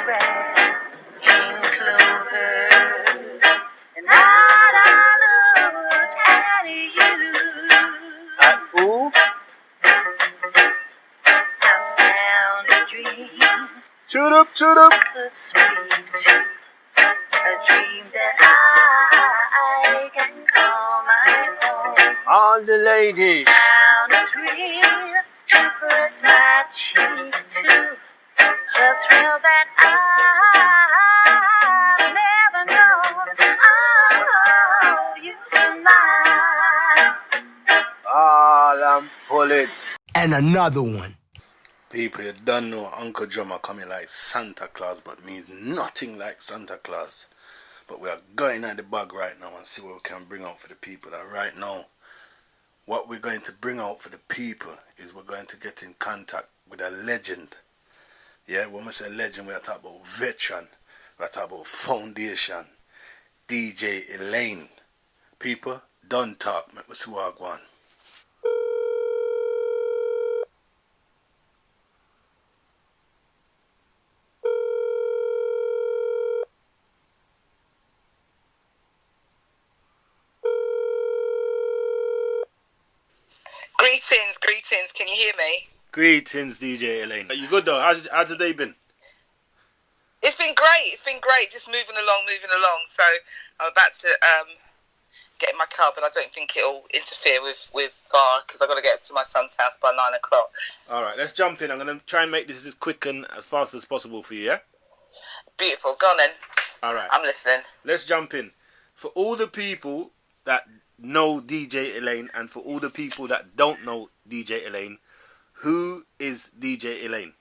red, pink clover, and I looked at you. At who? I found a dream Shoot up, shoot up. could speak to, a dream that I can call my own. All the ladies. Found a thrill to press my cheek to, a thrill that I've never known. Oh, you smile. All and pull it. And another one. People, you don't know Uncle Drummer coming like Santa Claus, but means nothing like Santa Claus. But we are going at the bag right now and see what we can bring out for the people. And right now, what we're going to bring out for the people is we're going to get in contact with a legend. Yeah, when we say legend, we are talking about veteran. We are talking about foundation. DJ Elayne. People, don't talk. Make me see what I want. Greetings, can you hear me? Greetings, DJ Elayne. You good though? How's the day been? It's been great, just moving along. So I'm about to get in my car, but I don't think it'll interfere with bar, because I've got to get to my son's house by 9 o'clock. Alright, let's jump in. I'm going to try and make this as quick and as fast as possible for you, yeah? Beautiful, go on then. Alright. I'm listening. Let's jump in. For all the people that know DJ Elayne and for all the people that don't know DJ Elayne, who is DJ Elayne?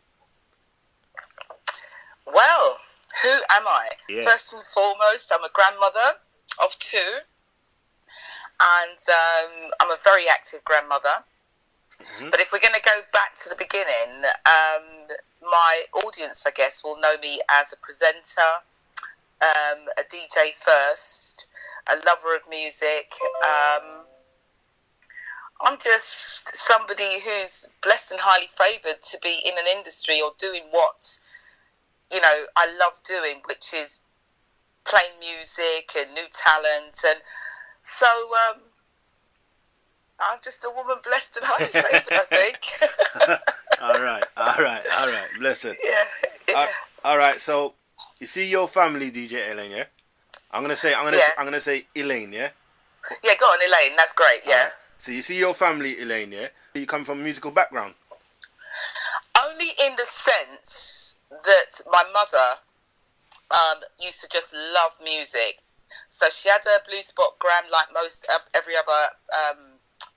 Well, who am I? Yeah. First and foremost, I'm a grandmother of 2, and I'm a very active grandmother. Mm-hmm. But if we're going to go back to the beginning, my audience, I guess, will know me as a presenter, a DJ first, a lover of music. I'm just somebody who's blessed and highly favoured to be in an industry or doing what, I love doing, which is playing music and new talent. And so I'm just a woman blessed and highly favoured, I think. All right. Bless it. Yeah. All right. So you see your family, DJ Elayne, yeah? I'm gonna say Elayne, yeah. Yeah, go on, Elayne. That's great. Yeah. So you see your family, Elayne, yeah? You come from a musical background. Only in the sense that my mother used to just love music. So she had a blues background like every other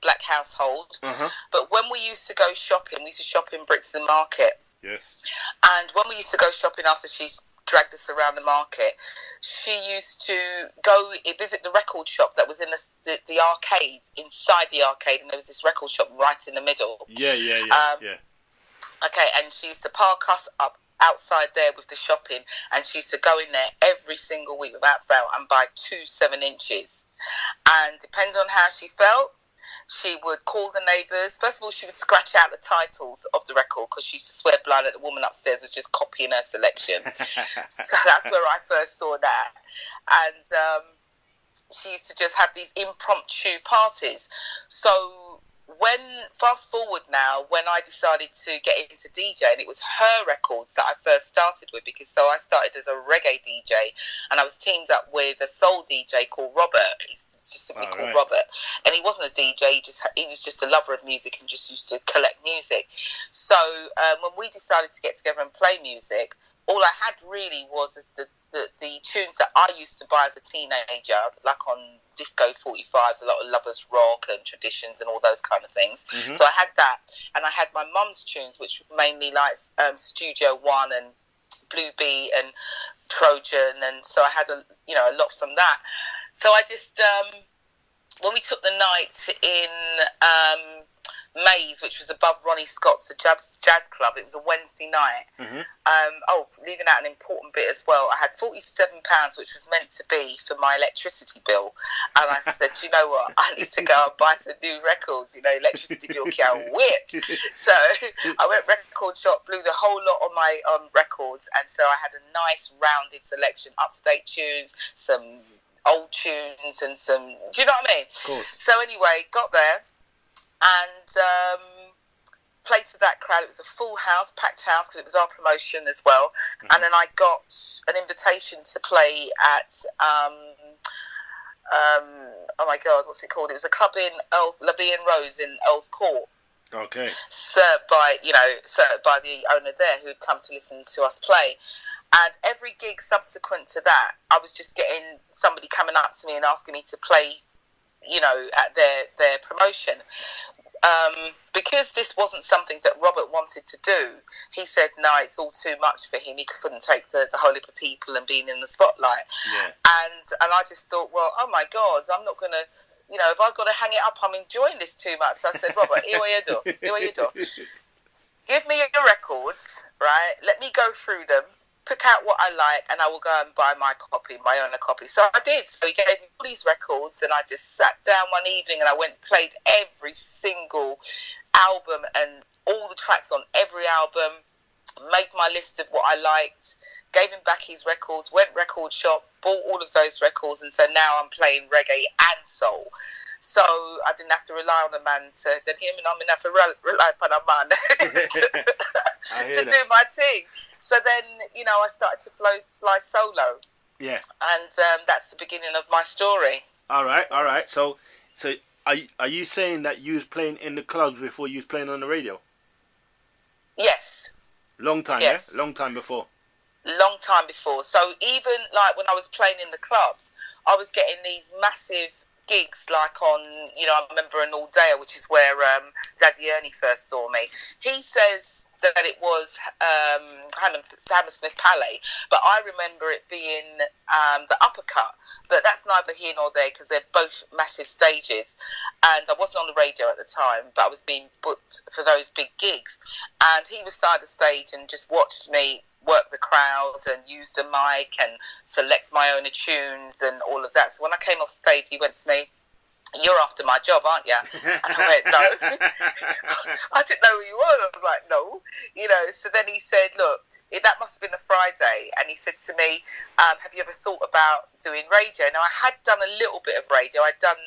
black household. Uh-huh. But when we used to go shopping, we used to shop in Brixton Market. Yes. And when we used to go shopping after she dragged us around the market, she used to go visit the record shop that was in the arcade, inside the arcade, and there was this record shop right in the middle. Yeah. Okay, and she used to park us up outside there with the shopping, and she used to go in there every single week without fail and buy 2 7-inches. And depending on how she felt, she would call the neighbours. First of all, she would scratch out the titles of the record, because she used to swear blind that the woman upstairs was just copying her selection. So that's where I first saw that. And she used to just have these impromptu parties. So fast forward now, when I decided to get into DJing, it was her records that I first started with, because I started as a reggae DJ, and I was teamed up with a soul DJ called Robert. He's just simply called Robert, and he wasn't a DJ. He was just a lover of music and just used to collect music. So when we decided to get together and play music, all I had really was the tunes that I used to buy as a teenager, like on Disco 45s, a lot of Lovers Rock and Traditions and all those kind of things. Mm-hmm. So I had that, and I had my mum's tunes, which were mainly like Studio One and Blue Bee and Trojan, and so I had a lot from that. So I just when we took the night in Maze, which was above Ronnie Scott's jazz club. It was a Wednesday night. Mm-hmm. Leaving out an important bit as well. I had £47, which was meant to be for my electricity bill, and I said, you know what, I need to go and buy some new records. You know, electricity bill can't wait. So I went record shop, blew the whole lot on my records, and so I had a nice rounded selection, up to date tunes, some old tunes, and some. Do you know what I mean? Of course. So anyway, got there and played to that crowd. It was a full house, packed house, because it was our promotion as well. Mm-hmm. And then I got an invitation to play at oh my God, what's it called? It was a club in Levy and Rose in Earl's Court. Okay. Served by the owner there, who had come to listen to us play. And every gig subsequent to that, I was just getting somebody coming up to me and asking me to play, you know, at their promotion. Because this wasn't something that Robert wanted to do, he said, no, it's all too much for him. He couldn't take the whole heap of people and being in the spotlight. Yeah. And I just thought, well, oh my God, I'm not going to, you know, if I've got to hang it up, I'm enjoying this too much. So I said, Robert, here you do. Give me your records, right? Let me go through them. Pick out what I like, and I will go and buy my own copy. So I did. So he gave me all these records, and I just sat down one evening and I went and played every single album and all the tracks on every album, made my list of what I liked, gave him back his records, went record shop, bought all of those records, and so now I'm playing reggae and soul. So I didn't have to rely on a man to, then him and I'm going to have to rely upon a man to do my thing. So then, you know, I started to fly solo. Yeah. And that's the beginning of my story. All right. So are you saying that you was playing in the clubs before you was playing on the radio? Yes. Long time, yes. Yeah? Long time before. Long time before. So even like when I was playing in the clubs, I was getting these massive gigs, like on, you know, I remember an All Dayer, which is where Daddy Ernie first saw me. He says that it was Hammersmith Palais, but I remember it being the Uppercut. But that's neither here nor there, because they're both massive stages, and I wasn't on the radio at the time, but I was being booked for those big gigs, and he was side the stage and just watched me work the crowds and use the mic and select my own tunes and all of that. So when I came off stage, he went to me, "You're after my job, aren't you?" And I went, "No." I didn't know who you were. I was like, "No." You know, so then he said, "Look, that must have been a Friday." And he said to me, "Have you ever thought about doing radio?" Now, I had done a little bit of radio. I'd done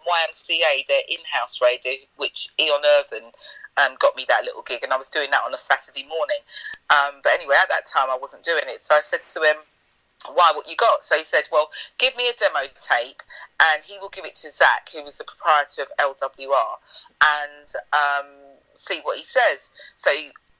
YMCA, their in-house radio, which Eon Irvin got me that little gig, and I was doing that on a Saturday morning. But anyway, at that time, I wasn't doing it. So I said to him, "Why, what you got?" So he said, "Well, give me a demo tape and he will give it to Zach, who was the proprietor of LWR, and see what he says." So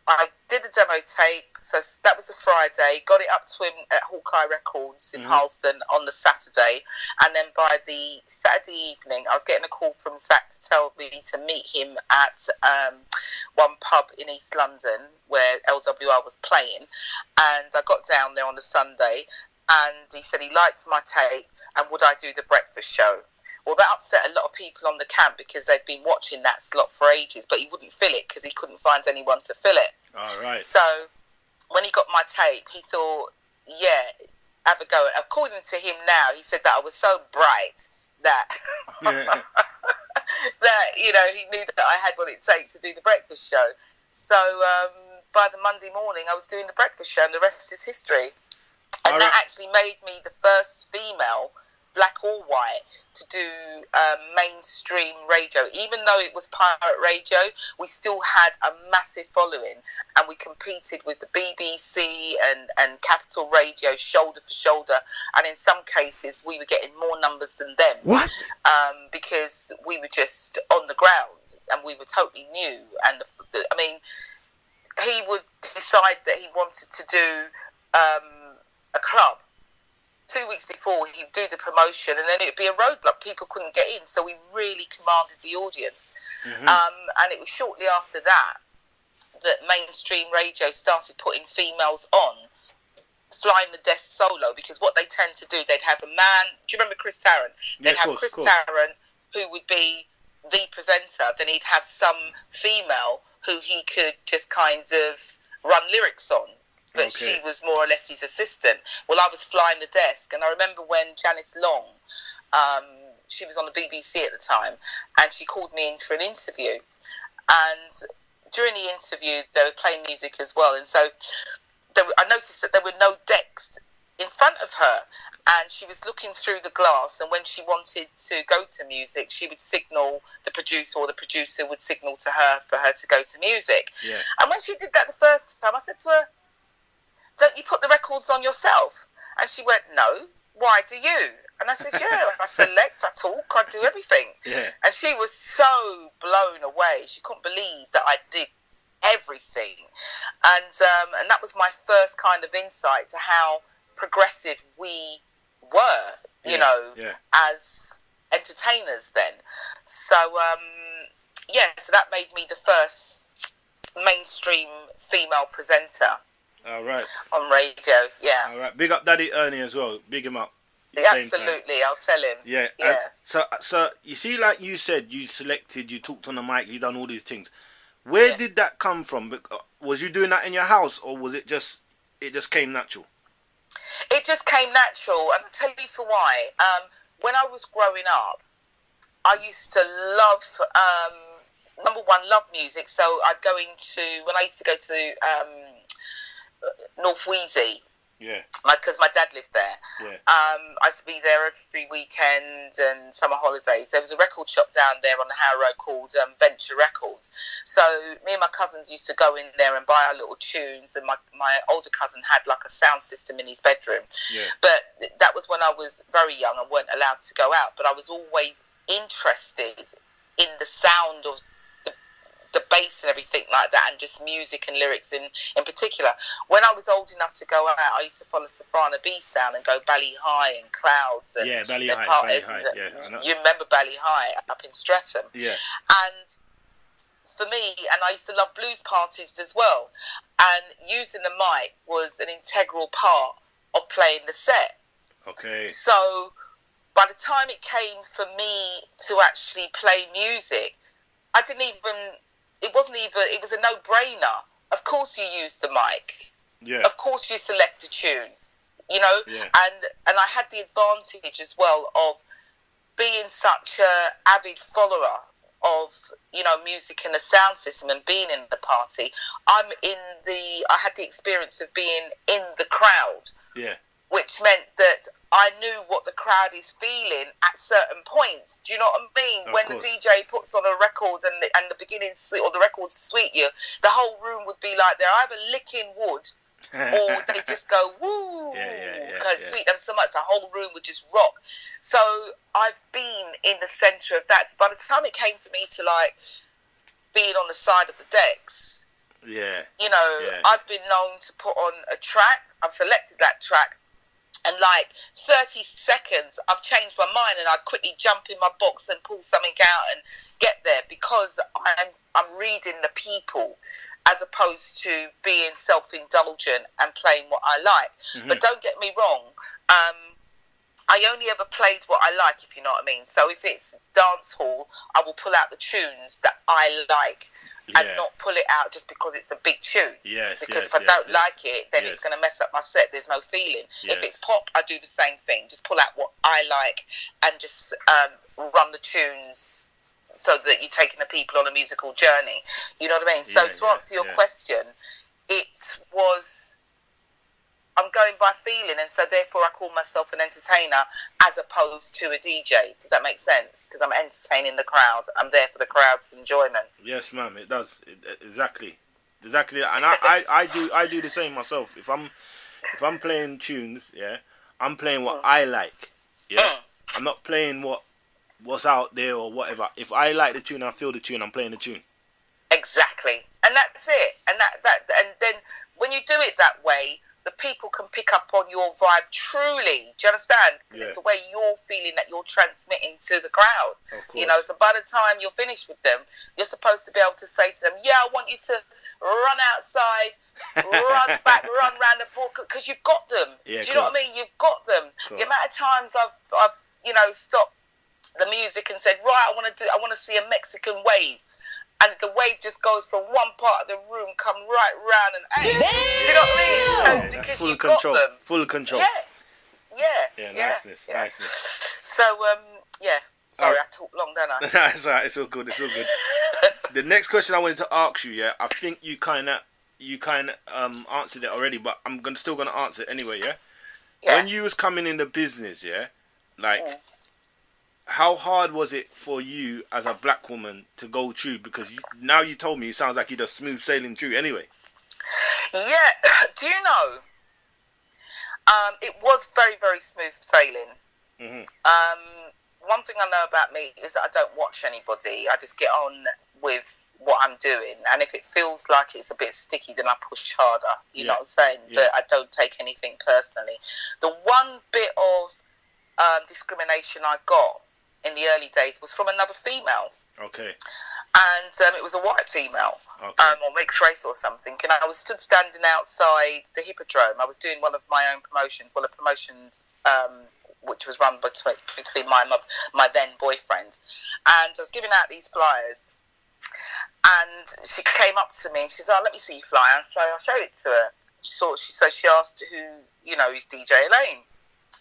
I did the demo tape, so that was the Friday, got it up to him at Hawkeye Records in Harleston on the Saturday, and then by the Saturday evening, I was getting a call from Zach to tell me to meet him at one pub in East London where LWR was playing, and I got down there on the Sunday, and he said he liked my tape, and would I do the breakfast show? Well, that upset a lot of people on the camp, because they'd been watching that slot for ages, but he wouldn't fill it because he couldn't find anyone to fill it. All right. So when he got my tape, he thought, yeah, have a go. According to him now, he said that I was so bright that, that, you know, he knew that I had what it takes to do the breakfast show. So by the Monday morning, I was doing the breakfast show, and the rest is history. And that actually made me the first female, black or white, to do mainstream radio. Even though it was pirate radio, we still had a massive following, and we competed with the BBC and Capital Radio shoulder for shoulder, and in some cases we were getting more numbers than them. What? Because we were just on the ground and we were totally new. And I mean, he would decide that he wanted to do a club. 2 weeks before, he'd do the promotion, and then it'd be a roadblock. People couldn't get in, so we really commanded the audience. And it was shortly after that mainstream radio started putting females on, flying the desk solo, because what they tend to do, they'd have a man. Do you remember Chris Tarrant? They'd have Chris Tarrant, who would be the presenter, then he'd have some female who he could just kind of run lyrics on. But she was more or less his assistant. Well, I was flying the desk, and I remember when Janice Long, she was on the BBC at the time, and she called me in for an interview. And during the interview, they were playing music as well, and so I noticed that there were no decks in front of her, and she was looking through the glass, and when she wanted to go to music, she would signal the producer, or the producer would signal to her for her to go to music. Yeah. And when she did that the first time, I said to her, "Don't you put the records on yourself?" And she went, "No, why do you?" And I said, "Yeah, I select, I talk, I do everything." Yeah. And she was so blown away. She couldn't believe that I did everything. And that was my first kind of insight to how progressive we were, you know, as entertainers then. So, so that made me the first mainstream female presenter. All right. On radio, yeah. All right. Big up Daddy Ernie as well. Big him up. Absolutely, I'll tell him. Yeah. Yeah. So you see, like you said, you selected, you talked on the mic, you done all these things. Where did that come from? Was you doing that in your house, or was it just came natural? It just came natural, and I'll tell you for why. When I was growing up, I used to love music. So I'd go when I used to go to North Wheezy. Yeah. Because my dad lived there. Yeah. I used to be there every weekend and summer holidays. There was a record shop down there on the Harrow called Venture Records. So me and my cousins used to go in there and buy our little tunes. And my older cousin had like a sound system in his bedroom. Yeah. But that was when I was very young and weren't allowed to go out. But I was always interested in the sound of the bass and everything like that, and just music and lyrics in particular. When I was old enough to go out, I used to follow Soprano B Sound and go Bally High and Clouds. And Bally High. Yeah, you remember Bally High up in Streatham? Yeah. And for me, and I used to love blues parties as well. And using the mic was an integral part of playing the set. Okay. So by the time it came for me to actually play music, it was a no-brainer. Of course you use the mic. Yeah. Of course you select a tune, you know? Yeah. And I had the advantage as well of being such a avid follower of, you know, music and the sound system and being in the party. I had the experience of being in the crowd. Yeah. Which meant that I knew what the crowd is feeling at certain points. Do you know what I mean? When the DJ puts on a record and the beginning or the record's sweet you, the whole room would be like they're either licking wood or they just go woo, because sweet them so much the whole room would just rock. So I've been in the centre of that. So by the time it came for me to like being on the side of the decks, you know, I've been known to put on a track. I've selected that track. And like 30 seconds, I've changed my mind, and I'd quickly jump in my box and pull something out and get there, because I'm reading the people as opposed to being self-indulgent and playing what I like. Mm-hmm. But don't get me wrong, I only ever played what I like, if you know what I mean. So if it's dance hall, I will pull out the tunes that I like. And not pull it out just because it's a big tune. Because if I don't like it, then it's going to mess up my set. There's no feeling. If it's pop, I do the same thing. Just pull out what I like and just run the tunes so that you're taking the people on a musical journey. You know what I mean? So to answer your question, it was... I'm going by feeling, and so therefore I call myself an entertainer as opposed to a DJ. Does that make sense? Because I'm entertaining the crowd. I'm there for the crowd's enjoyment. Yes, ma'am. It does. Exactly. And I do the same myself. If I'm playing tunes, I'm playing what I like. I'm not playing what's out there or whatever. If I like the tune, I feel the tune. I'm playing the tune. Exactly, and that's it. And and then when you do it that way, the people can pick up on your vibe truly. Do you understand? It's the way you're feeling that you're transmitting to the crowd. You know, so by the time you're finished with them, you're supposed to be able to say to them, I want you to run outside, run back, run round the book, because you've got them. Do you know what I mean? You've got them. The amount of times I've stopped the music and said, right, I want to see a Mexican wave. And the wave just goes from one part of the room, come right round, and hey, do you know what I mean? So, because full you control. got them. Full control. Yeah. Niceness. So, sorry, I talk long, don't I? It's alright. It's all good. The next question I wanted to ask you, I think you kind of answered it already, but I'm still gonna answer it anyway, yeah. When you was coming in the business, how hard was it for you as a black woman to go through? Because now you told me it sounds like you just smooth sailing through anyway. Yeah. Do you know? It was very, very smooth sailing. One thing I know about me is that I don't watch anybody. I just get on with what I'm doing, and if it feels like it's a bit sticky, then I push harder. You know what I'm saying? But I don't take anything personally. The one bit of discrimination I got in the early days was from another female. Okay. And it was a white female, or mixed race or something. And I was standing outside the Hippodrome. I was doing one of my own promotions, a promotion which was run between my then boyfriend. And I was giving out these flyers. And she came up to me and she says, "Oh, let me see your flyer." So I showed it to her. She asked who, is DJ Elayne.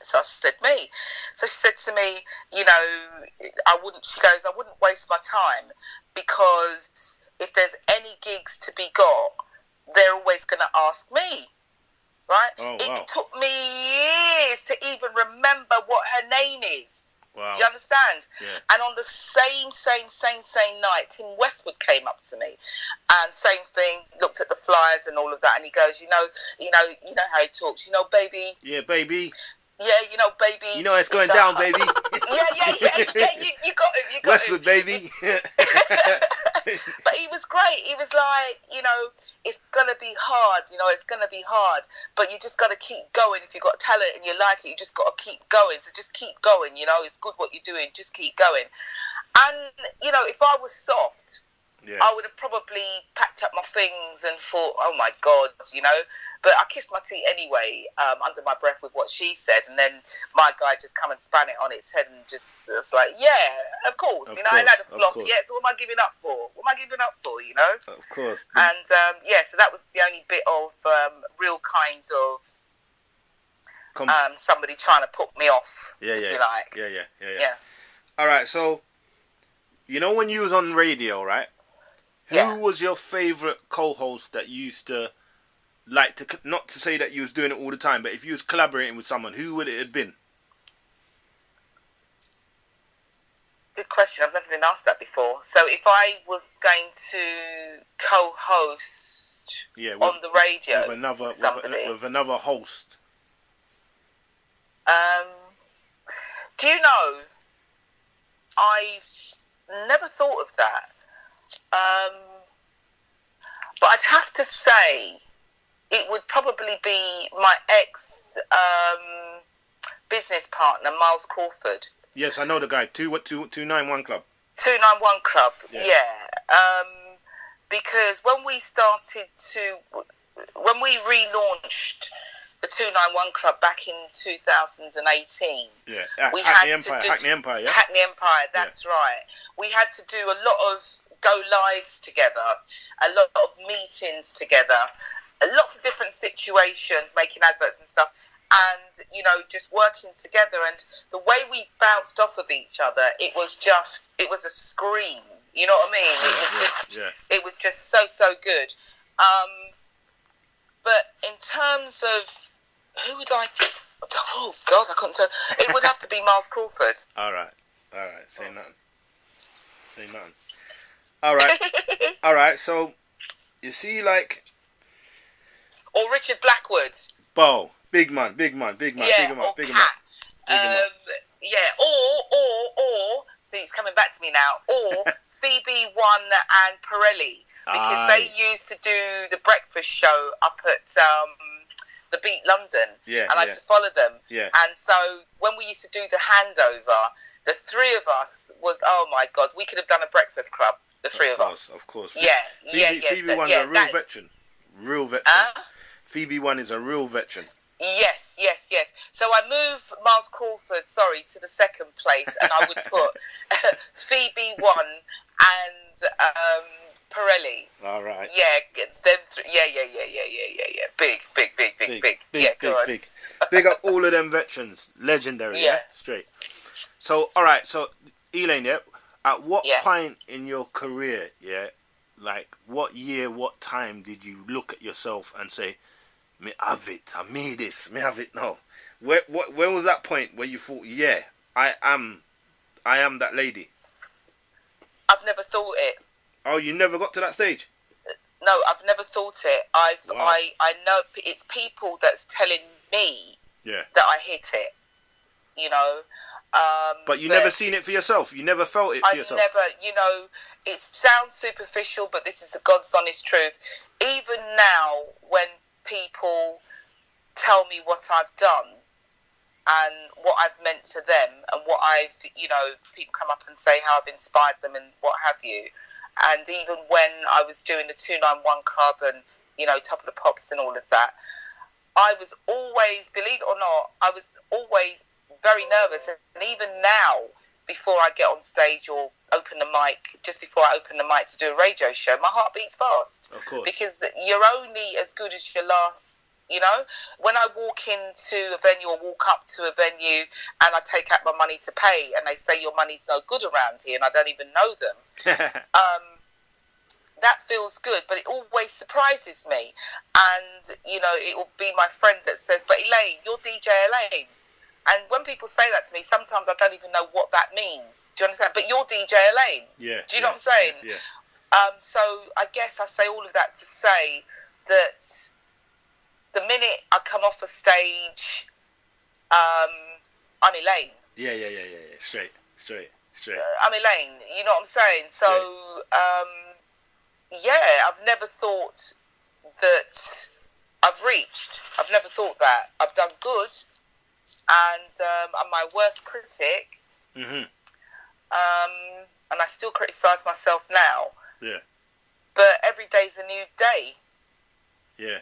So I said, me. So she said to me, I wouldn't waste my time, because if there's any gigs to be got, they're always going to ask me, right? Oh, wow. It took me years to even remember what her name is. Wow. Do you understand? Yeah. And on the same night, Tim Westwood came up to me, and same thing, looked at the flyers and all of that, and he goes, you know how he talks, baby. Yeah, baby. Yeah, baby. It's going down, baby. yeah. You got him. Westwood, baby. But he was great. He was like, it's gonna be hard. It's gonna be hard. But you just gotta keep going. If you've got talent and you like it, you just gotta keep going. So just keep going. It's good what you're doing. Just keep going. And if I was soft, I would have probably packed up my things and thought, oh my God, But I kissed my teeth anyway, under my breath with what she said, and then my guy just come and span it on its head and just was like, yeah, of course, I ain't had a flop yet, so what am I giving up for? Of course. And, so that was the only bit of real kind of somebody trying to put me off, if you like. Yeah. All right, so, when you was on radio, right? Who was your favourite co-host that you used to like to, not to say that you was doing it all the time, but if you was collaborating with someone, who would it have been? Good question. I've never been asked that before. So if I was going to co-host on the radio with another host, do you know? I've never thought of that. But I'd have to say it would probably be my ex business partner, Miles Crawford. Yes, I know the guy. 291 Club. 291 Club, yeah. Because when we relaunched the 291 Club back in 2018, Hackney Empire, that's right. We had to do a lot of go lives together, a lot of meetings together, lots of different situations, making adverts and stuff, and just working together. And the way we bounced off of each other, it was a scream. You know what I mean? It was just so good. But in terms of who would I? Oh God, I couldn't tell. It would have to be Miles Crawford. All right. Say nothing. All right. So you see, like. Or Richard Blackwood. Bo, big man. Big him up. Or see, it's coming back to me now. Or Phoebe One and Pirelli, because they used to do the breakfast show up at the Beat London, and I used to follow them. Yeah. And so when we used to do the handover, the three of us was, oh my God, we could have done a breakfast club. The three of us. Of course. Phoebe One's a real veteran. Real veteran. Phoebe One is a real veteran. Yes. So So I move Miles Crawford, to the second place, and I would put Phoebe 1 and Pirelli. All right. Yeah, them yeah. Big. Yeah, go on. Big. Big up all of them veterans. Legendary, yeah? Straight. So, all right, so, Elayne, yeah, at what point in your career, like, what year, what time did you look at yourself and say, me have it, I made this, me have it now? Where was that point where you thought, yeah, I am that lady? I've never thought it. Oh, you never got to that stage? No, I've never thought it. Wow. I know it's people that's telling me that I hit it. You know. But you never seen it for yourself. You never felt it for yourself. I never. You know, it sounds superficial, but this is the God's honest truth. Even now, when people tell me what I've done and what I've meant to them and what I've, people come up and say how I've inspired them and what have you. And even when I was doing the 291 Club and, Top of the Pops and all of that, I was always, believe it or not, I was always very nervous. And even now, before I get on stage or open the mic, just before I open the mic to do a radio show, my heart beats fast. Of course. Because you're only as good as your last, when I walk into a venue or walk up to a venue and I take out my money to pay and they say your money's no good around here and I don't even know them, that feels good, but it always surprises me. And, it will be my friend that says, but Elayne, you're DJ Elayne. And when people say that to me, sometimes I don't even know what that means. Do you understand? But you're DJ Elayne. Yeah. Do you know what I'm saying? Yeah. So I guess I say all of that to say that the minute I come off a stage, I'm Elayne. Yeah. Straight. I'm Elayne. You know what I'm saying? So, I've never thought that I've reached. I've never thought that. I've done good. And I'm my worst critic. Mm-hmm. And I still criticise myself now. Yeah. But every day's a new day. Yeah.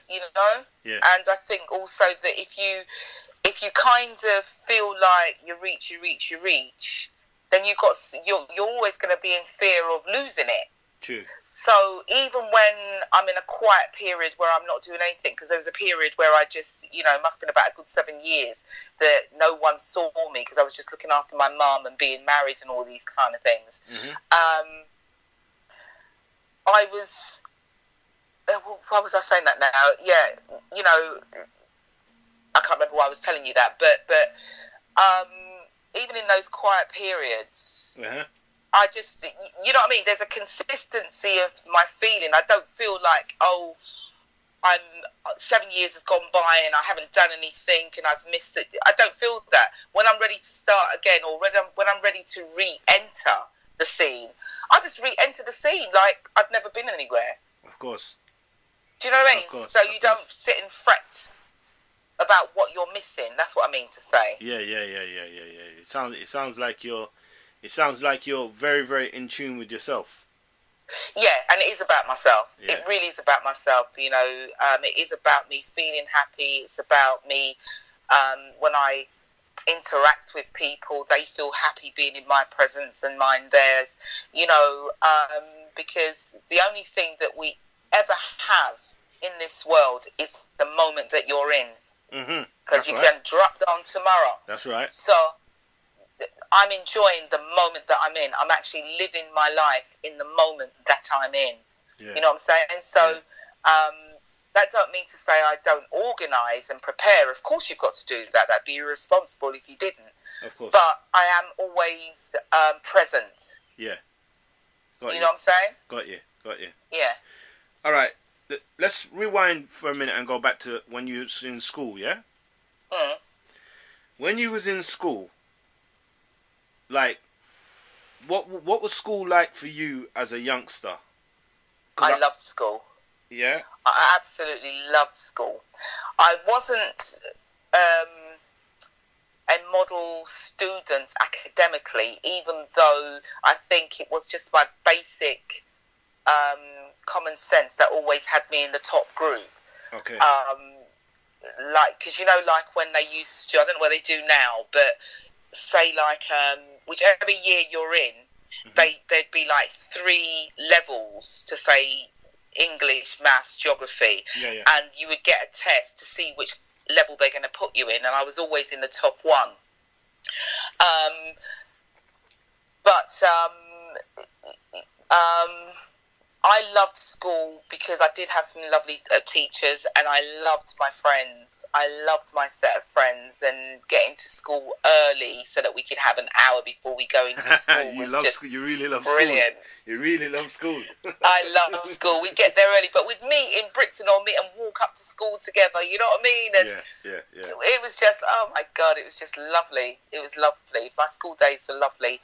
Yeah. And I think also that if you kind of feel like you reach, then you're always going to be in fear of losing it. True. So even when I'm in a quiet period where I'm not doing anything, because there was a period where I just, it must have been about a good 7 years that no one saw me because I was just looking after my mum and being married and all these kind of things. Mm-hmm. I was, why was I saying that now? Yeah, I can't remember why I was telling you that, but even in those quiet periods, I just, you know what I mean? There's a consistency of my feeling. I don't feel like, I'm 7 years has gone by and I haven't done anything and I've missed it. I don't feel that. When I'm ready to start again or when I'm ready to re-enter the scene, I just re-enter the scene like I've never been anywhere. Of course. Do you know what I mean? Of course, so you don't sit and fret about what you're missing. That's what I mean to say. Yeah. It sounds like you're very, very in tune with yourself. Yeah, and it is about myself. Yeah. It really is about myself. It is about me feeling happy. It's about me when I interact with people, they feel happy being in my presence and mine theirs. Because the only thing that we ever have in this world is the moment that you're in. Mm-hmm. Because you can drop down tomorrow. That's right. So I'm enjoying the moment that I'm in. I'm actually living my life in the moment that I'm in. Yeah. You know what I'm saying? So that don't mean to say I don't organise and prepare. Of course you've got to do that. That'd be irresponsible if you didn't. Of course. But I am always present. Yeah. You know what I'm saying? Got you. Yeah. All right. Let's rewind for a minute and go back to when you was in school, yeah? Mm. When you was in school, like, what was school like for you as a youngster? I loved school. Yeah? I absolutely loved school. I wasn't a model student academically, even though I think it was just my basic common sense that always had me in the top group. Okay. like, because like when they used to, I don't know what they do now, but say like whichever year you're in, there'd be like 3 levels to say English, maths, geography, and you would get a test to see which level they're going to put you in, and I was always in the top 1. I loved school because I did have some lovely teachers, and I loved my friends. I loved my set of friends, and getting to school early so that we could have an hour before we go into school You really love brilliant. School. You really love school. I love school. We'd get there early, but we'd meet in Brixton or meet and walk up to school together. You know what I mean? And it was just, oh my God, it was just lovely. It was lovely. My school days were lovely.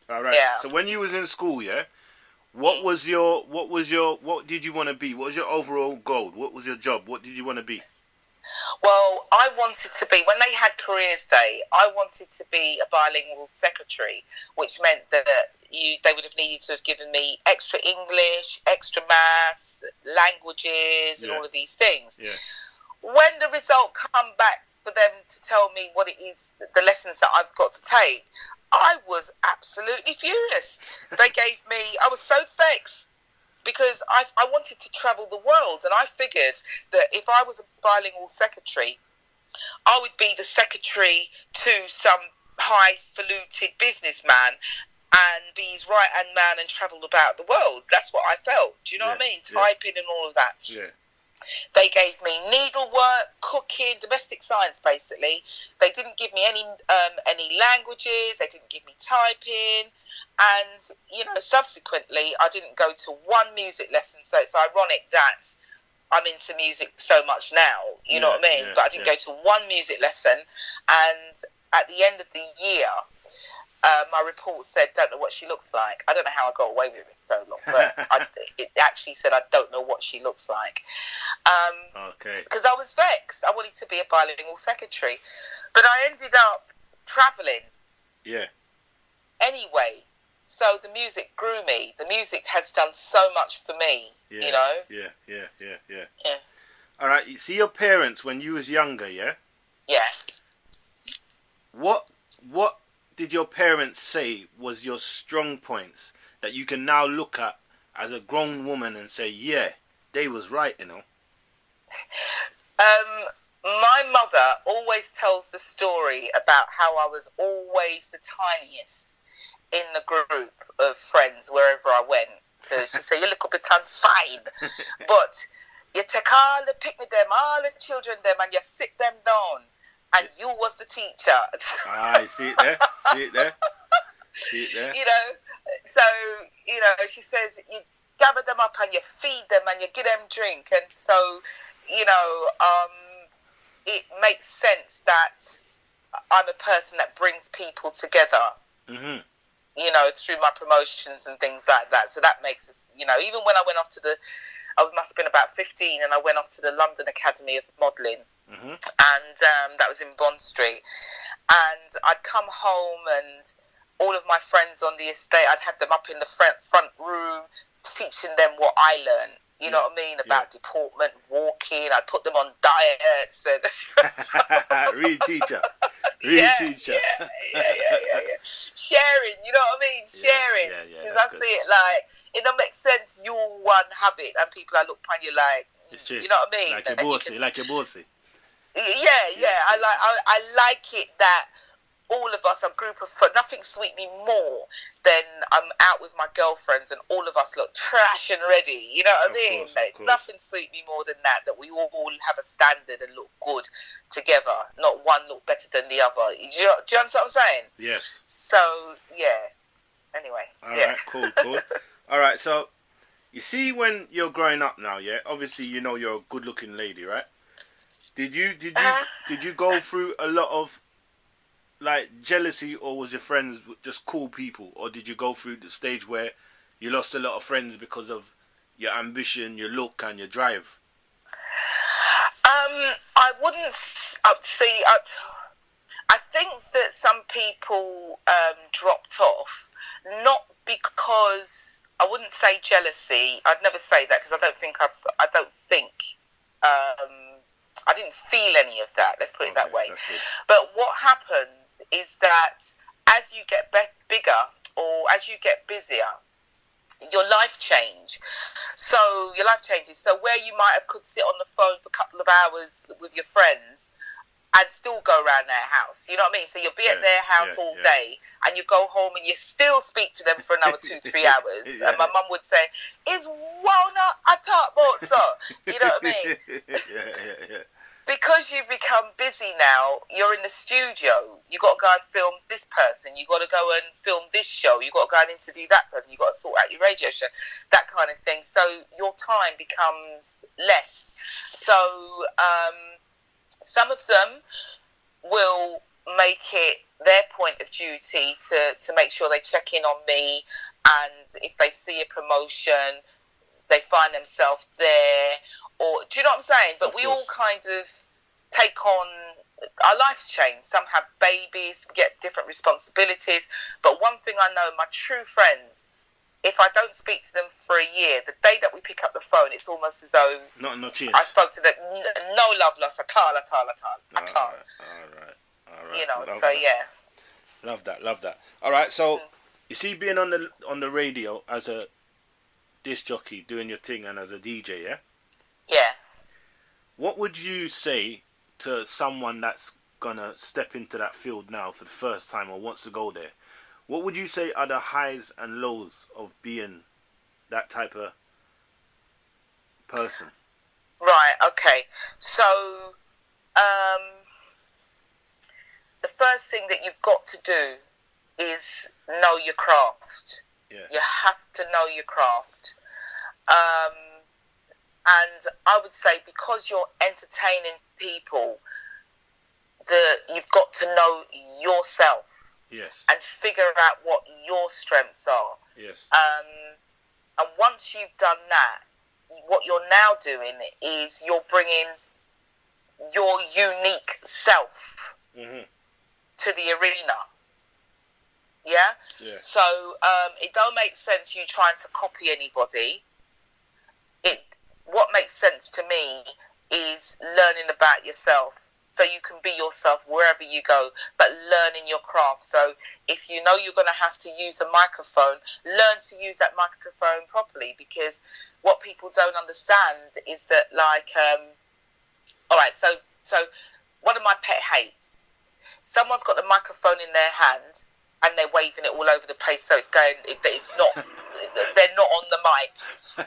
All right. Yeah. So when you was in school, what did you want to be? What was your overall goal? What was your job? What did you want to be? Well, I wanted to be, when they had Careers Day, I wanted to be a bilingual secretary, which meant that they would have needed to have given me extra English, extra maths, languages, and all of these things. Yeah. When the result come back for them to tell me what it is, the lessons that I've got to take, I was absolutely furious. I was so vexed because I wanted to travel the world, and I figured that if I was a bilingual secretary, I would be the secretary to some highfalutin businessman and be his right-hand man and travel about the world. That's what I felt. Do you know what I mean? Typing and all of that. Yeah. They gave me needlework, cooking, domestic science, basically. They didn't give me any languages. They didn't give me typing. And, subsequently, I didn't go to one music lesson. So it's ironic that I'm into music so much now. You know what I mean? But I didn't go to one music lesson. And at the end of the year, my report said, don't know what she looks like. I don't know how I got away with it so long, but it actually said, I don't know what she looks like. Okay. Because I was vexed. I wanted to be a bilingual secretary. But I ended up travelling. Yeah. Anyway, so the music grew me. The music has done so much for me, you know? Yeah. Yes. All right, you see your parents when you was younger, yeah? Yeah. What did your parents say was your strong points that you can now look at as a grown woman and say, yeah, they was right, you know? My mother always tells the story about how I was always the tiniest in the group of friends wherever I went. Because she said, you look a bit fine. But you take all the picnic them, all the children them, and you sit them down. And you was the teacher. I see it there. So, she says you gather them up and you feed them and you give them drink. And so, it makes sense that I'm a person that brings people together, through my promotions and things like that. So that makes us, even when I went off to I must have been about 15 and I went off to the London Academy of Modelling. And that was in Bond Street, and I'd come home and all of my friends on the estate, I'd have them up in the front room teaching them what I learned, you know what I mean, about deportment, walking. I'd put them on diets and Real teacher. Sharing, you know what I mean? Sharing, because I see it like it don't make sense. You one habit and people are looking upon you like, it's true. You know what I mean? Like your bossy. Yeah. I like it that all of us, a group of fun, nothing sweet me more than I'm out with my girlfriends and all of us look trash and ready. You know what I mean? Nothing sweet me more than that we all have a standard and look good together. Not one look better than the other. Do you understand what I'm saying? Yes. So, yeah. Anyway. All right, cool. All right, so you see when you're growing up now, yeah? Obviously, you're a good-looking lady, right? Did you go through a lot of like jealousy, or was your friends just cool people, or did you go through the stage where you lost a lot of friends because of your ambition, your look, and your drive? I wouldn't see. I think that some people dropped off, not because I wouldn't say jealousy. I'd never say that because I don't think. I didn't feel any of that. Let's put it that way. That's good. But what happens is that as you get bigger or as you get busier, your life changes. So where you might have could sit on the phone for a couple of hours with your friends and still go around their house. You know what I mean? So you'll be at their house all day and you go home and you still speak to them for another 2-3 hours. And my mum would say, "Is walnut a top so?" You know what I mean? Yeah. Because you've become busy now, you're in the studio. You got to go and film this person. You got to go and film this show. You got to go and interview that person. You got to sort out your radio show, that kind of thing. So your time becomes less. So some of them will make it their point of duty to make sure they check in on me, and if they see a promotion, they find themselves there. Or do you know what I'm saying? But we all kind of take on our lives change. Some have babies, we get different responsibilities. But one thing I know, my true friends, if I don't speak to them for a year, the day that we pick up the phone, it's almost as though no change. I spoke to them. No love lost at all. All right. You know, so yeah. Love that. All right, so you see, being on the radio as a disc jockey, doing your thing, and as a DJ, yeah. Yeah. What would you say to someone that's gonna step into that field now for the first time or wants to go there? What would you say are the highs and lows of being that type of person? Right, okay. So, the first thing that you've got to do is know your craft. Yeah. You have to know your craft. And I would say, because you're entertaining people, you've got to know yourself. Yes. And figure out what your strengths are. Yes. And once you've done that, what you're now doing is you're bringing your unique self to the arena. Yeah? So it don't make sense you trying to copy anybody. What makes sense to me is learning about yourself, so you can be yourself wherever you go, but learning your craft. So if you know you're going to have to use a microphone, learn to use that microphone properly, because what people don't understand is that, like, all right, so one of my pet hates, someone's got the microphone in their hand and they're waving it all over the place, so it's not, they're not on the mic,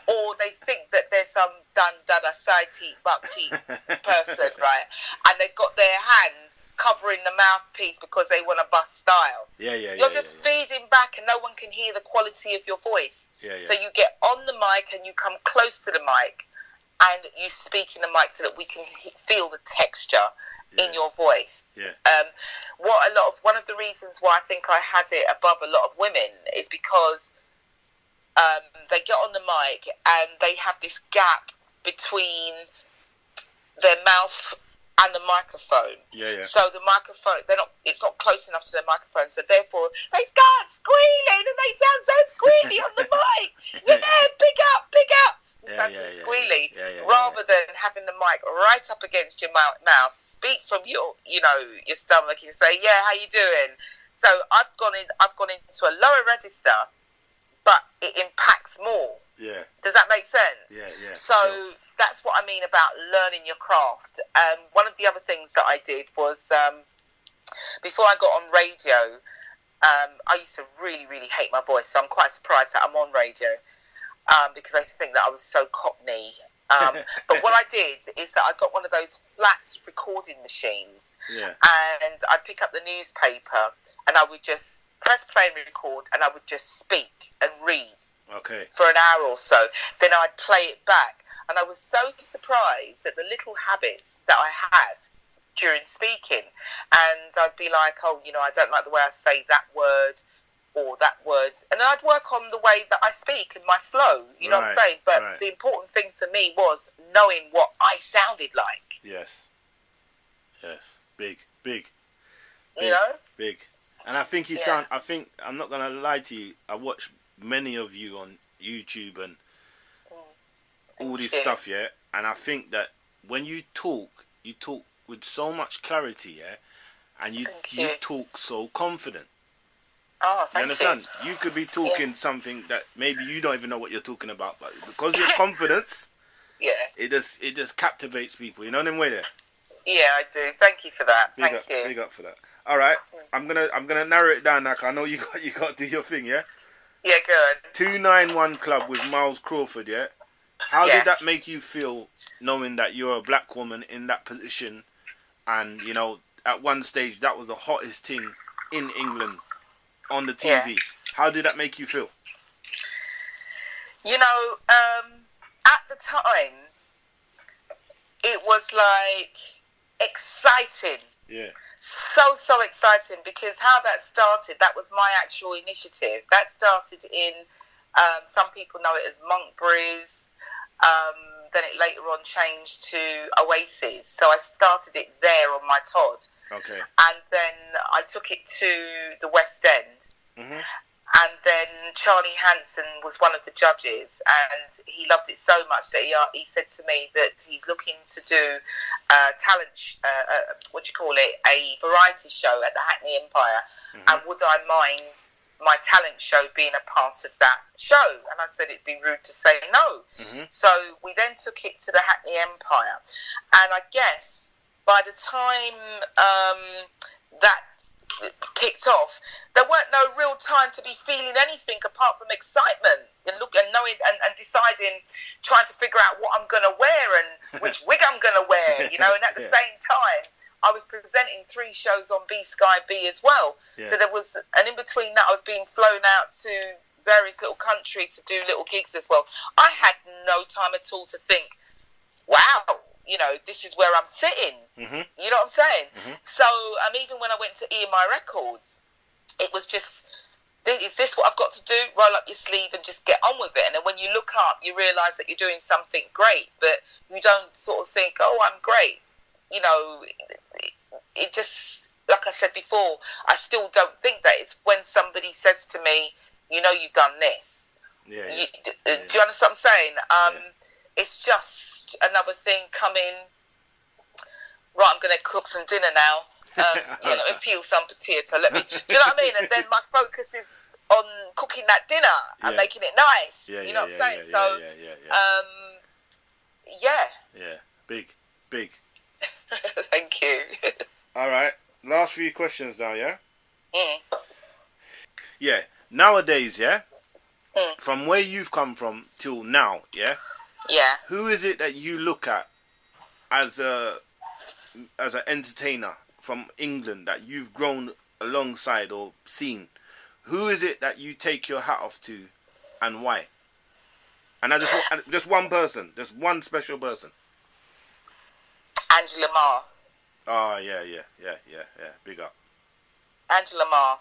or they think that there's some dada side teeth, buck teeth person, right? And they've got their hand covering the mouthpiece because they want to bust style. You're just feeding back, and no one can hear the quality of your voice. So you get on the mic and you come close to the mic, and you speak in the mic so that we can feel the texture in your voice. One of the reasons why I think I had it above a lot of women is because they get on the mic and they have this gap between their mouth and the microphone. So the microphone, it's not close enough to their microphone, so therefore they start squealing and they sound so squealy on the mic. Big up. It sounds too squeally. Rather than having the mic right up against your mouth, speak from your stomach and say, "Yeah, how you doing?" So I've gone into a lower register, but it impacts more. Does that make sense? So that's what I mean about learning your craft. One of the other things that I did was, before I got on radio, I used to really, really hate my voice. So I'm quite surprised that I'm on radio, because I used to think that I was so cockney. But what I did is that I got one of those flat recording machines, and I'd pick up the newspaper and I would just press play and record, and I would just speak and read for an hour or so. Then I'd play it back, and I was so surprised at the little habits that I had during speaking. And I'd be like, "Oh, I don't like the way I say that word or that word," and then I'd work on the way that I speak and my flow. You know what I'm saying? But the important thing for me was knowing what I sounded like. Yes. Big. Big. And I think you sound. I think, I'm not gonna lie to you, I watch many of you on YouTube and all this stuff, and I think that when you talk, you talk with so much clarity, yeah, and you Thank you you. talk so confident. Oh, You thank understand? you. You could be talking something that maybe you don't even know what you're talking about, but because of your confidence, Yeah. it just captivates people. You know what I mean? There. Yeah, I do. Thank you for that. Thank you. Big up for that. All right, I'm gonna narrow it down now. 'Cause I know you got to do your thing, yeah. Yeah, good. 291 Club with Miles Crawford, yeah. How Yeah. did that make you feel, knowing that you're a black woman in that position, and at one stage that was the hottest thing in England on the Yeah. TV? How did that make you feel? At the time, it was like exciting. Yeah. So exciting, because how that started, that was my actual initiative. That started in, some people know it as Monkberries. Then it later on changed to Oasis. So I started it there on my Todd. Okay. And then I took it to the West End. Mhm. And then Charlie Hanson was one of the judges, and he loved it so much that he said to me that he's looking to do a variety show at the Hackney Empire, and would I mind my talent show being a part of that show? And I said it'd be rude to say no. So we then took it to the Hackney Empire, and I guess by the time that kicked off, there weren't no real time to be feeling anything apart from excitement and knowing and deciding, trying to figure out what I'm going to wear and which wig I'm going to wear, and at the same time I was presenting 3 shows on B Sky B as well. So there was, and in between that I was being flown out to various little countries to do little gigs as well. I had no time at all to think, wow, this is where I'm sitting. You know what I'm saying? So even when I went to EMI Records, it was just, is this what I've got to do? Roll up your sleeve and just get on with it. And then when you look up, you realise that you're doing something great, but you don't sort of think, oh, I'm great. It just, like I said before, I still don't think that. It's when somebody says to me, you've done this. Do you understand what I'm saying? It's just another thing coming. Right, I'm going to cook some dinner now. Let me peel some potato. Do you know what I mean? And then my focus is on cooking that dinner and making it nice. You know what I'm saying? Yeah. Big. Thank you. All right. Last few questions now, yeah? Yeah. Nowadays, yeah? From where you've come from till now, yeah? Yeah. Who is it that you look at as an entertainer from England that you've grown alongside or seen? Who is it that you take your hat off to, and why? And I just one person, just one special person. Angela Marr. Oh, yeah. Big up. Angela Marr.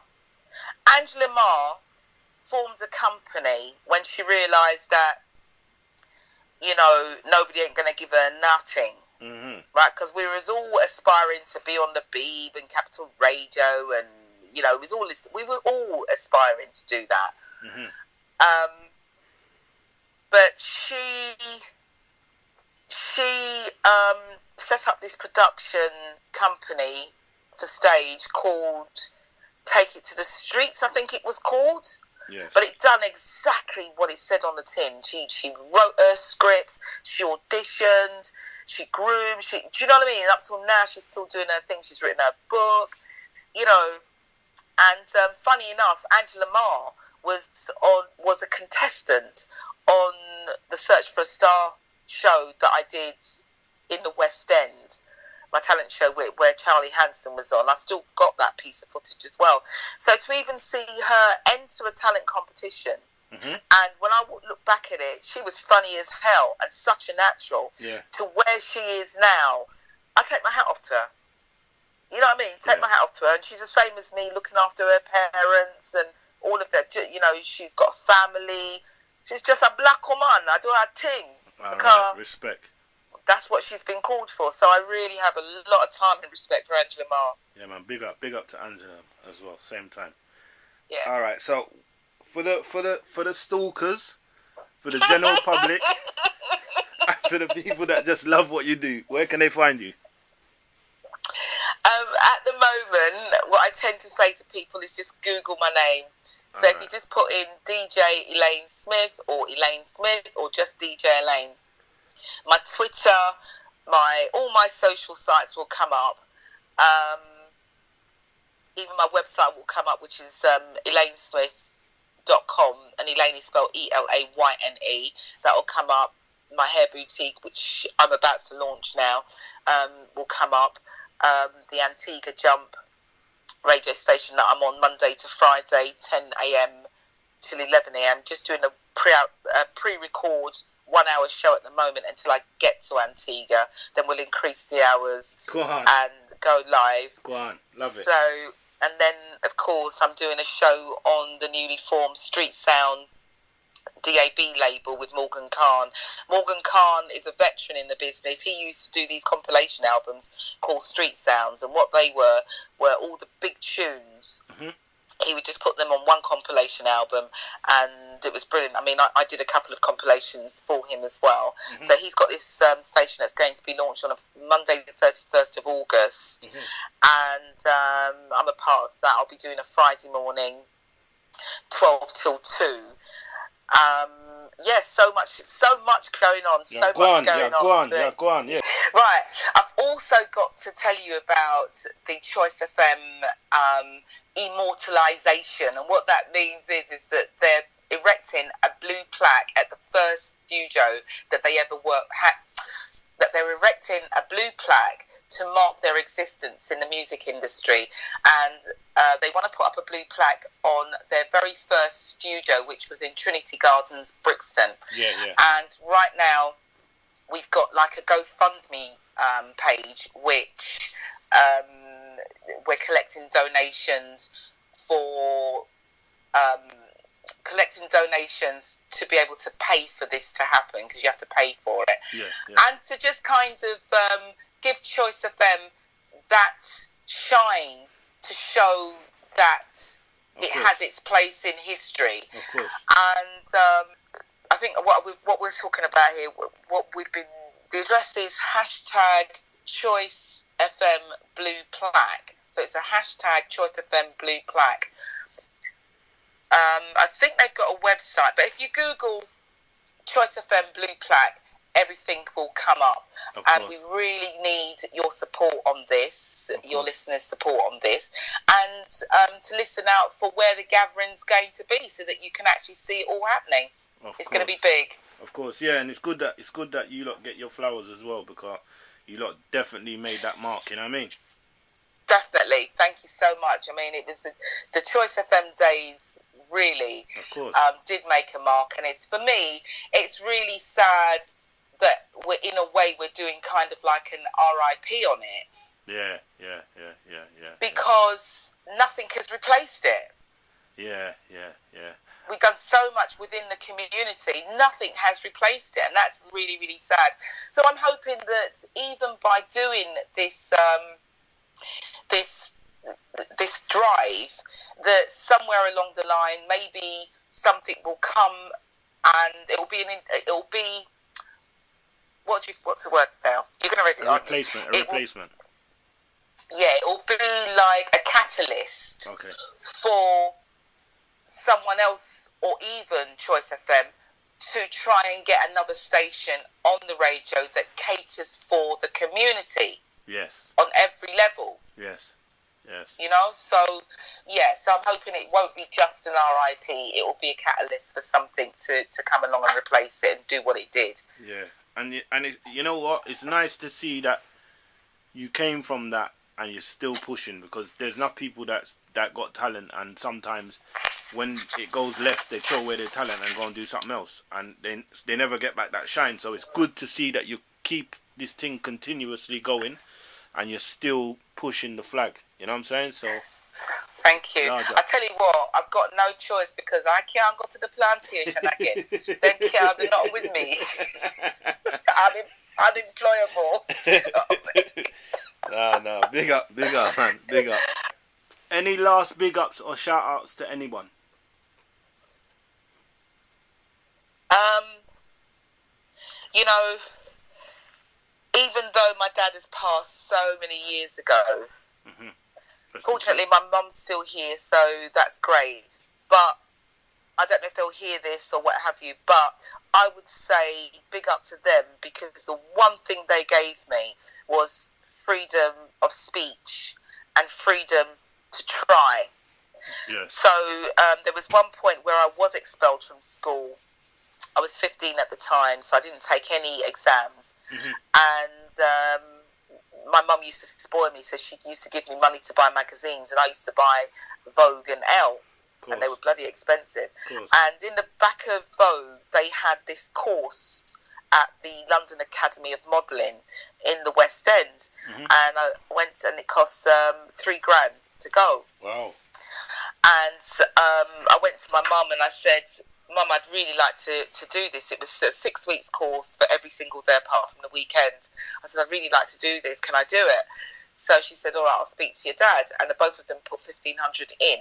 Angela Marr formed a company when she realised that, nobody ain't going to give her nothing. Right? Because we was all aspiring to be on the Beeb and Capital Radio, and, we were all aspiring to do that. But she set up this production company for stage called Take It to the Streets, I think it was called. Yes. But it done exactly what it said on the tin. She wrote her scripts, she auditioned, she groomed, do you know what I mean? And up till now, she's still doing her thing. She's written her book, And funny enough, Angela Marr was a contestant on the Search for a Star show that I did in the West End, my talent show where Charlie Hanson was on. I still got that piece of footage as well. So to even see her enter a talent competition, and when I look back at it, she was funny as hell and such a natural. To where she is now, I take my hat off to her. You know what I mean? Take my hat off to her. And she's the same as me, looking after her parents and all of that. She's got a family. She's just a black woman. I do her thing. Right. Respect. That's what she's been called for. So I really have a lot of time and respect for Angela Marr. Yeah, man. Big up to Angela as well. Same time. Yeah. All right. So for the stalkers, for the general public, and for the people that just love what you do, where can they find you? At the moment, what I tend to say to people is just Google my name. So if you just put in DJ Elayne Smith or Elayne Smith or just DJ Elayne, my Twitter, all my social sites will come up. Even my website will come up, which is elainesmith.com, and Elayne is spelled Elayne. That will come up. My hair boutique, which I'm about to launch now, will come up. The Antigua Jump radio station that I'm on Monday to Friday, 10 a.m. till 11 a.m. Just doing a pre-record 1 hour show at the moment until I get to Antigua. Then we'll increase the hours and go live. Go on, love it. So, and then of course I'm doing a show on the newly formed Street Sound DAB label with Morgan Khan. Morgan Khan is a veteran in the business. He used to do these compilation albums called Street Sounds, and what they were all the big tunes. Mm-hmm. He would just put them on one compilation album, and it was brilliant. I mean, I did a couple of compilations for him as well. Mm-hmm. So he's got this station that's going to be launched on a Monday the 31st of August, and I'm a part of that. I'll be doing a Friday morning, 12 till 2. So much going on. Go on. Right. I've also got to tell you about the Choice FM immortalisation, and what that means is that they're erecting a blue plaque at the first studio that they ever that they're erecting a blue plaque to mark their existence in the music industry, and they want to put up a blue plaque on their very first studio, which was in Trinity Gardens, Brixton. And right now we've got like a GoFundMe page, which we're collecting donations for to be able to pay for this to happen, because you have to pay for it, and to just kind of give Choice FM that shine to show that it has its place in history. Of course. And I think what we're talking about here, the address is #Choice FM Blue Plaque. So it's a #Choice FM Blue Plaque. I think they've got a website, but if you Google Choice FM Blue Plaque, everything will come up. And we really need your support on this, your listeners' support on this, and to listen out for where the gathering's going to be, so that you can actually see it all happening. It's going to be big. Of course, yeah, and it's good that you lot get your flowers as well, because you lot definitely made that mark. You know what I mean? Definitely. Thank you so much. I mean, it was the Choice FM days really did make a mark, and for me, it's really sad that we're doing kind of like an RIP on it. Yeah. Because nothing has replaced it. Yeah. We've done so much within the community. Nothing has replaced it, and that's really, really sad. So I'm hoping that even by doing this this drive, that somewhere along the line, maybe something will come, and it'll be what's the word now? You're going to read it, aren't you? A replacement. It'll be like a catalyst for someone else, or even Choice FM, to try and get another station on the radio that caters for the community. Yes. On every level. Yes. You know, so I'm hoping it won't be just an RIP. It will be a catalyst for something to come along and replace it and do what it did. Yeah. And you know what? It's nice to see that you came from that and you're still pushing, because there's enough people that got talent, and sometimes when it goes left, they throw away their talent and go and do something else, and they never get back that shine. So it's good to see that you keep this thing continuously going and you're still pushing the flag. You know what I'm saying? So thank you. I tell you what, I've got no choice, because I can't go to the plantation again. They can't, they're not with me. I'm unemployable. No, big up, man, big up. Any last big ups or shout outs to anyone? You know, even though my dad has passed so many years ago, Fortunately, my mum's still here, so that's great. But I don't know if they'll hear this or what have you, but I would say big up to them, because the one thing they gave me was freedom of speech and freedom to try. Yes. So there was one point where I was expelled from school. I was 15 at the time, so I didn't take any exams. And my mum used to spoil me, so she used to give me money to buy magazines, and I used to buy Vogue and Elle, and they were bloody expensive. And in the back of Vogue, they had this course at the London Academy of Modelling in the West End, and I went, and it cost £3,000 to go. Wow. And I went to my mum and I said, Mum, I'd really like to do this. It was a 6 weeks course for every single day apart from the weekend. I said, I'd really like to do this. Can I do it? So she said, all right, I'll speak to your dad. And the both of them put 1,500 in.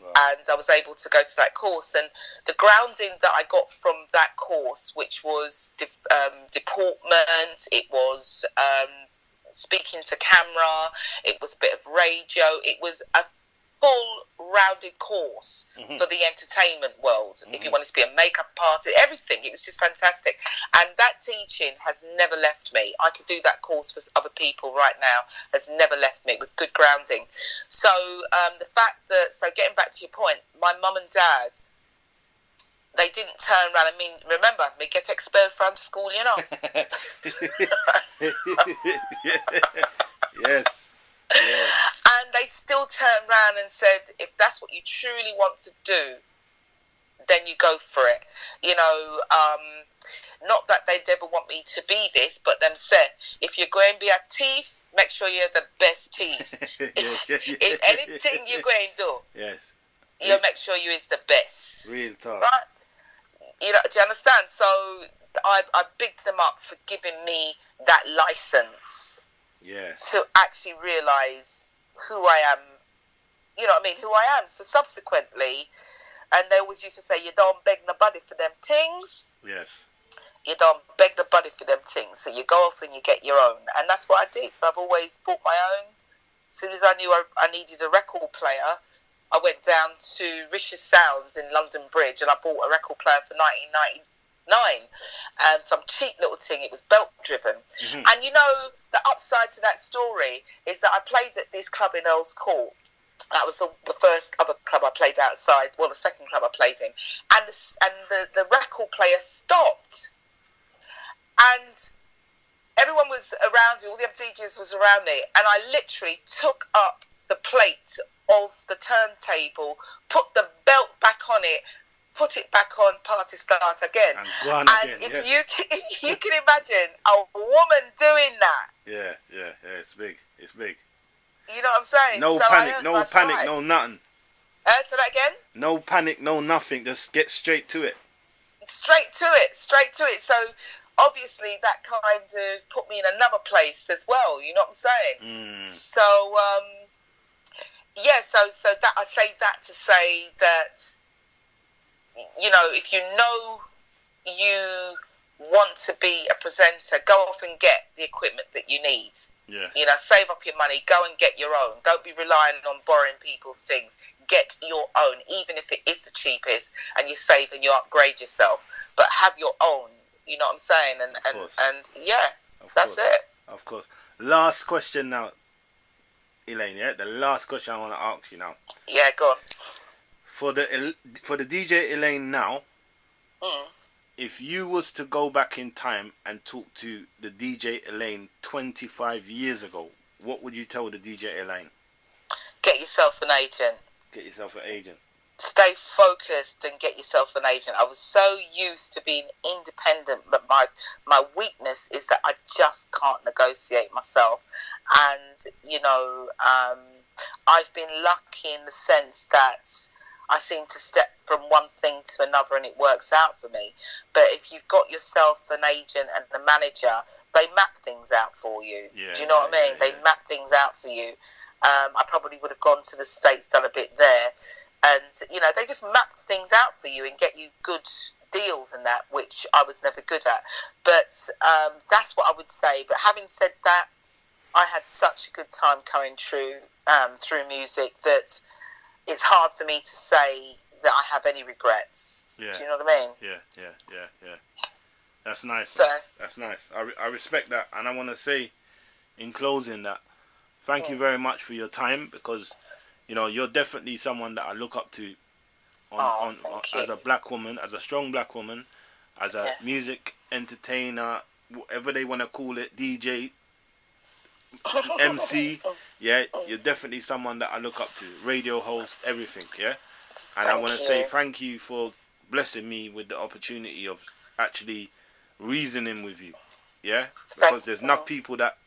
Wow. And I was able to go to that course. And the grounding that I got from that course, which was deportment, it was speaking to camera, it was a bit of radio, it was a full-rounded course for the entertainment world. If you wanted to be a makeup artist, everything, it was just fantastic. And that teaching has never left me. I could do that course for other people right now, has never left me. It was good grounding. So the fact that, so getting back to your point, my mum and dad, they didn't turn around. I mean, remember, me get expelled from school, you know. Yes. Yeah. And they still turned around and said, if that's what you truly want to do, then you go for it. You know, not that they'd ever want me to be this, but them said, if you're going to be a thief, make sure you have the best teeth. If anything you're going to do, yes, you make sure you is the best. Real talk. Right? You know, do you understand? So I bigged them up for giving me that license. Yeah. To actually realise who I am, you know what I mean, who I am. So subsequently, and they always used to say, you don't beg nobody for them things. Yes. You don't beg nobody for them things. So you go off and you get your own. And that's what I did. So I've always bought my own. As soon as I knew I needed a record player, I went down to Rich's Sounds in London Bridge and I bought a record player for 1999. And some cheap little thing, it was belt driven. And you know, the upside to that story is that I played at this club in Earl's Court. That was the first other club I played outside, well, the second club I played in. And the record player stopped. And everyone was around me, all the other DJs was around me, and I literally took up the plate of the turntable, put the belt back on it, put it back on, party start again. And go on again, if you can imagine a woman doing that. Yeah, it's big. You know what I'm saying? No so panic, no nothing. Say that again? No panic, no nothing. Just get straight to it. Straight to it. So obviously that kind of put me in another place as well. You know what I'm saying? So so that I say that to say that, you know, if you know you want to be a presenter, go off and get the equipment that you need. Yes. You know, save up your money, go and get your own. Don't be relying on borrowing people's things. Get your own, even if it is the cheapest, and you save and you upgrade yourself. But have your own, you know what I'm saying? And that's it. Of course. Last question now, Elayne, yeah? The last question I want to ask you now. Yeah, go on. For the DJ Elayne now, if you was to go back in time and talk to the DJ Elayne 25 years ago, what would you tell the DJ Elayne? Get yourself an agent. Get yourself an agent. Stay focused and get yourself an agent. I was so used to being independent, but my weakness is that I just can't negotiate myself. And, you know, I've been lucky in the sense that I seem to step from one thing to another and it works out for me. But if you've got yourself an agent and a manager, they map things out for you. Yeah, do you know what I mean? They map things out for you. I probably would have gone to the States, done a bit there. And, you know, they just map things out for you and get you good deals and that, which I was never good at. But that's what I would say. But having said that, I had such a good time coming through music that it's hard for me to say that I have any regrets. Yeah. Do you know what I mean? Yeah. That's nice. So, that's nice. I respect that, and I want to say, in closing, that thank you very much for your time, because you're definitely someone that I look up to as a black woman, as a strong black woman, as a music entertainer, whatever they want to call it, DJ, MC. Yeah, you're definitely someone that I look up to, radio host, everything. Yeah, and I want to say thank you for blessing me with the opportunity of actually reasoning with you. Yeah, because there's enough people that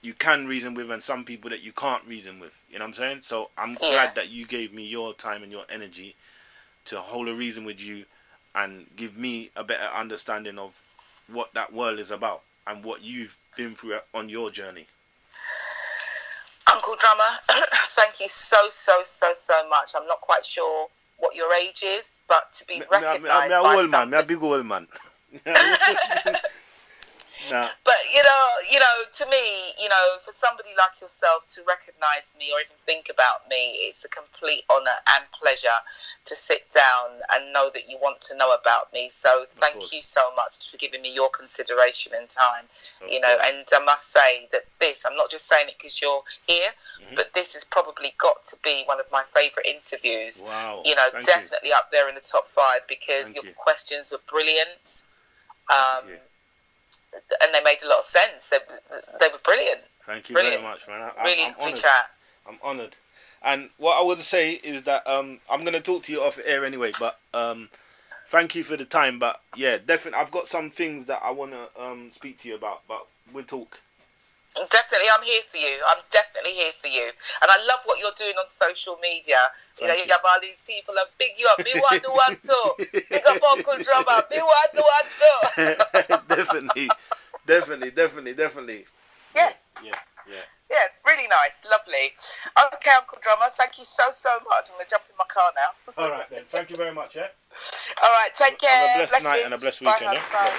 you can reason with and some people that you can't reason with. You know what I'm saying? So I'm glad that you gave me your time and your energy to hold a reason with you and give me a better understanding of what that world is about and what you've been through on your journey. Uncle Drummer, thank you so much. I'm not quite sure what your age is, but to be recognised by somebody... I'm a big old man. Nah. But to me, for somebody like yourself to recognise me or even think about me, it's a complete honour and pleasure to sit down and know that you want to know about me. So thank you so much for giving me your consideration and time. And I must say that I'm not just saying it because you're here, but this has probably got to be one of my favourite interviews. Wow. Definitely up there in the top 5 because your questions were brilliant. And they made a lot of sense. They were brilliant. Thank you very much, man. I'm honoured. Chat. I'm honoured. And what I would say is that I'm going to talk to you off the air anyway, but thank you for the time. But yeah, definitely, I've got some things that I want to speak to you about, but we'll talk. Definitely, I'm here for you. I'm definitely here for you. And I love what you're doing on social media. You have all these people that big you up. Me want to want to. Big up Uncle Drummer. Me want to. Definitely. Yeah. Yeah, really nice. Lovely. Okay, Uncle Drummer, thank you so much. I'm going to jump in my car now. All right, then. Thank you very much, yeah? All right, take care. Have a blessed night and a blessed weekend, Bye.